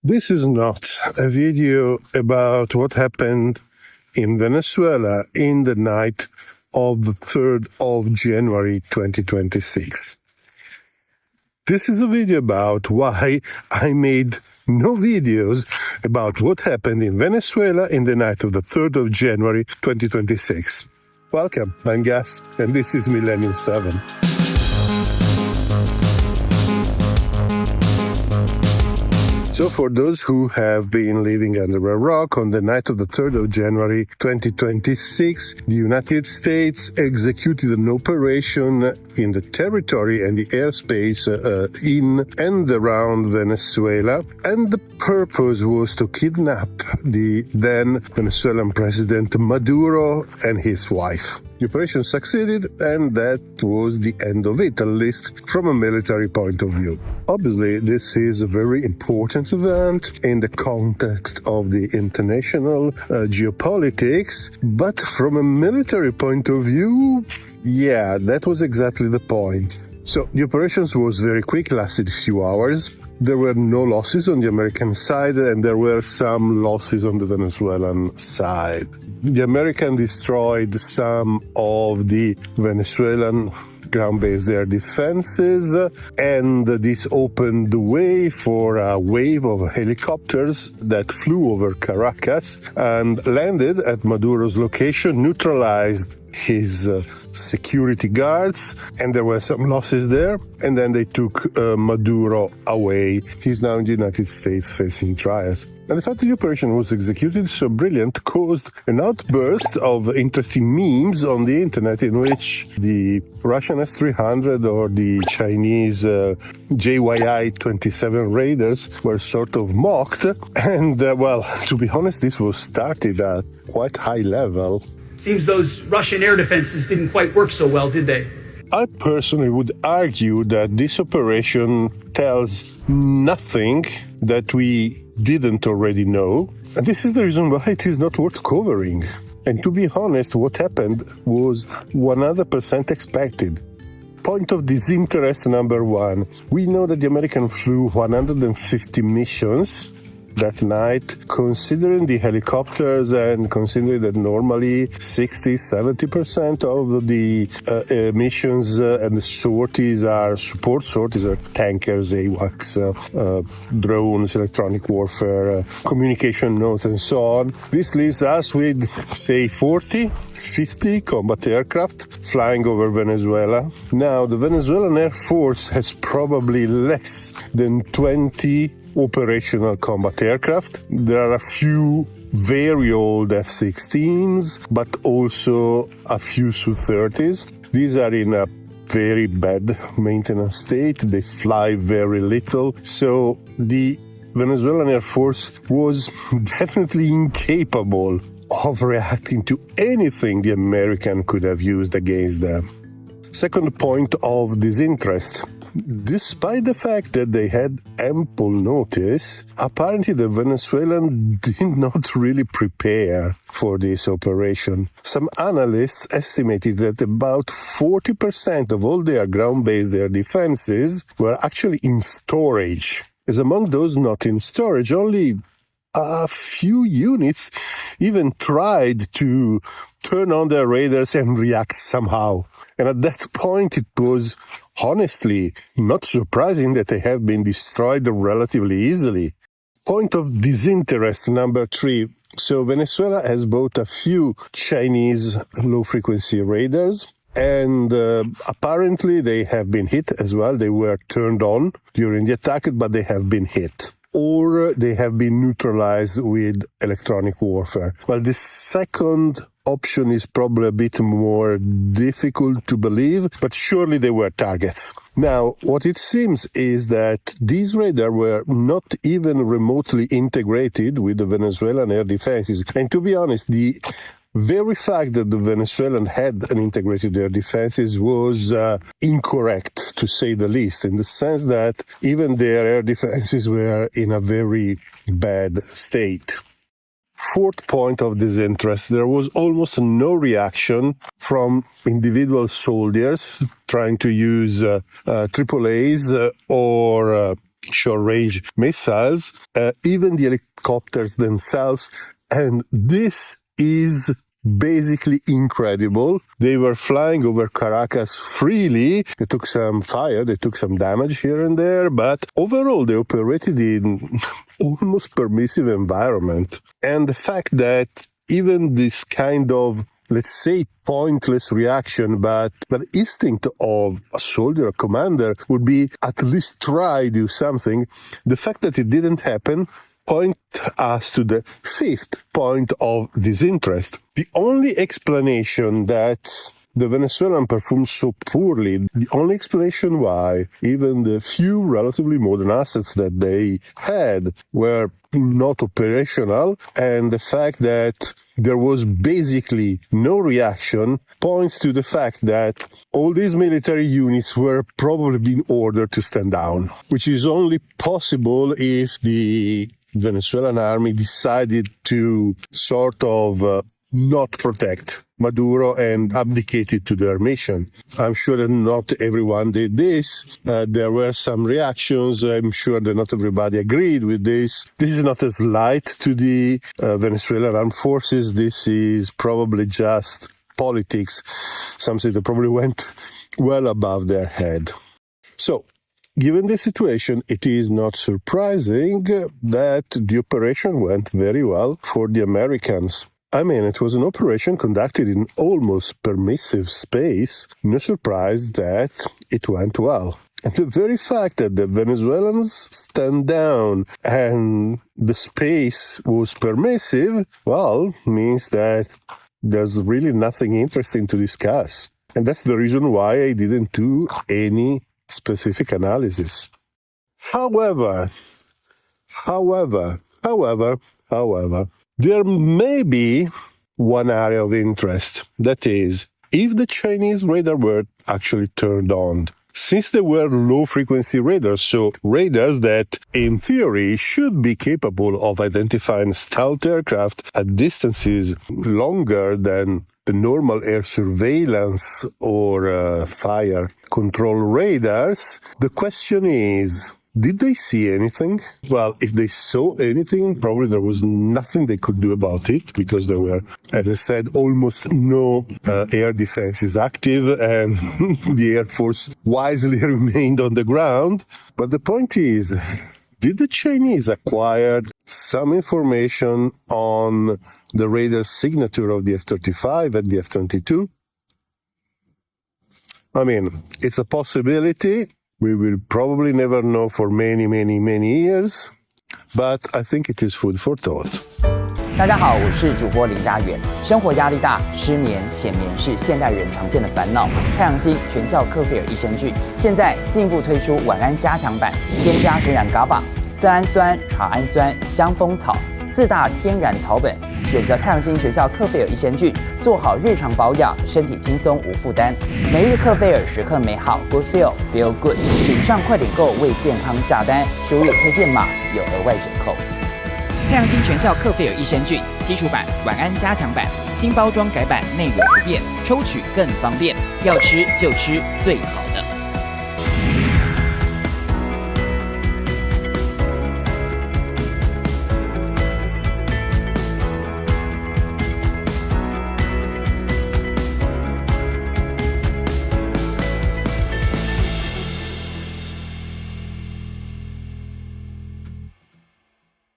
This is not a video about what happened in Venezuela in the night of the 3rd of January 2026. This is a video about why I made no videos about what happened in Venezuela in the night of the 3rd of January 2026. Welcome, I'm Gas, and this is Millennium 7. So for those who have been living under a rock, on the night of the 3rd of January 2026, the United States executed an operation in the territory and the airspace in and around Venezuela, and the purpose was to kidnap the then Venezuelan President Maduro and his wife. The operation succeeded, and that was the end of it, at least from a military point of view. Obviously, this is a very important event in the context of the international geopolitics, but from a military point of view, yeah, that was exactly the point. So the operations was very quick, lasted a few hours. There were no losses on the American side, and there were some losses on the Venezuelan side. The American destroyed some of the Venezuelan ground-based air defenses, and this opened the way for a wave of helicopters that flew over Caracas and landed at Maduro's location, neutralized his security guards, and there were some losses there, and then they took Maduro away. He's now in the United States facing trials. And the fact that the operation was executed so brilliant caused an outburst of interesting memes on the internet in which the Russian S-300 or the Chinese JYI-27 raiders were sort of mocked. And, well, to be honest, this was started at quite high level. Seems those Russian air defenses didn't quite work so well, did they? I personally would argue that this operation tells nothing that we didn't already know. And this is the reason why it is not worth covering. And to be honest, what happened was 100% expected. Point of disinterest number one. We know that the Americans flew 150 missions that night, considering the helicopters and considering that normally 60-70% of the missions and the sorties are support sorties, are tankers, AWACS, drones, electronic warfare, communication nodes, and so on. This leaves us with, say, 40-50 combat aircraft flying over Venezuela. Now, the Venezuelan Air Force has probably less than 20 operational combat aircraft. There are a few very old F-16s, but also a few Su-30s. These are in a very bad maintenance state. They fly very little. So the Venezuelan Air Force was definitely incapable of reacting to anything the American could have used against them. Second point of disinterest. Despite the fact that they had ample notice, apparently the Venezuelans did not really prepare for this operation. Some analysts estimated that about 40% of all their ground-based air defenses were actually in storage. As among those not in storage, only a few units even tried to turn on their radars and react somehow. And at that point, it was honestly not surprising that they have been destroyed relatively easily. Point of disinterest number 3. So Venezuela has bought a few Chinese low-frequency radars, and apparently they have been hit as well. They were turned on during the attack, but they have been hit, or they have been neutralized with electronic warfare. Well, the second option is probably a bit more difficult to believe, but surely they were targets. Now, what it seems is that these radars were not even remotely integrated with the Venezuelan air defenses. And to be honest, the very fact that the Venezuelan had an integrated air defenses was incorrect, to say the least, in the sense that even their air defenses were in a very bad state. Fourth point of disinterest, there was almost no reaction from individual soldiers trying to use AAAs or short-range missiles, even the helicopters themselves. And this is basically incredible. They were flying over Caracas freely. They took some fire, they took some damage here and there, but overall they operated in almost permissive environment. And the fact that even this kind of, let's say, pointless reaction, but instinct of a soldier or commander would be at least try to do something. The fact that it didn't happen point us to the fifth point of disinterest. The only explanation that the Venezuelans performed so poorly, the only explanation why even the few relatively modern assets that they had were not operational, and the fact that there was basically no reaction points to the fact that all these military units were probably being ordered to stand down, which is only possible if the Venezuelan army decided to sort of not protect Maduro and abdicated to their mission. I'm sure that not everyone did this. There were some reactions. I'm sure that not everybody agreed with this. This is not a slight to the Venezuelan armed forces. This is probably just politics, something that probably went well above their head. So, given the situation, it is not surprising that the operation went very well for the Americans. I mean, it was an operation conducted in almost permissive space. No surprise that it went well. And the very fact that the Venezuelans stand down and the space was permissive, well, means that there's really nothing interesting to discuss. And that's the reason why I didn't do any specific analysis. However, there may be one area of interest. That is, if the Chinese radar were actually turned on. Since they were low-frequency radars, so radars that, in theory, should be capable of identifying stealth aircraft at distances longer than the normal air surveillance or fire control radars, the question is, did they see anything? Well, if they saw anything, probably there was nothing they could do about it because there were, as I said, almost no air defenses active and the Air Force wisely remained on the ground. But the point is, did the Chinese acquire some information on the radar signature of the F-35 and the F-22? I mean, it's a possibility. We will probably never know for many years, but I think it is food for thought. 大家好，我是主播林家远。生活压力大，失眠、浅眠是现代人常见的烦恼。太阳星全效克菲尔益生菌现在进一步推出晚安加强版，添加天然 GABA、色氨酸、茶氨酸、香蜂草4大天然草本。选择太阳星全效克菲尔益生菌，做好日常保养，身体轻松无负担。每日克菲尔，时刻美好 ，Good Feel Good。请上快点购为健康下单，输入推荐码有额外折扣。太阳星全效克菲尔益生菌基础版、晚安加强版，新包装改版，内容不变，抽取更方便。要吃就吃最好的。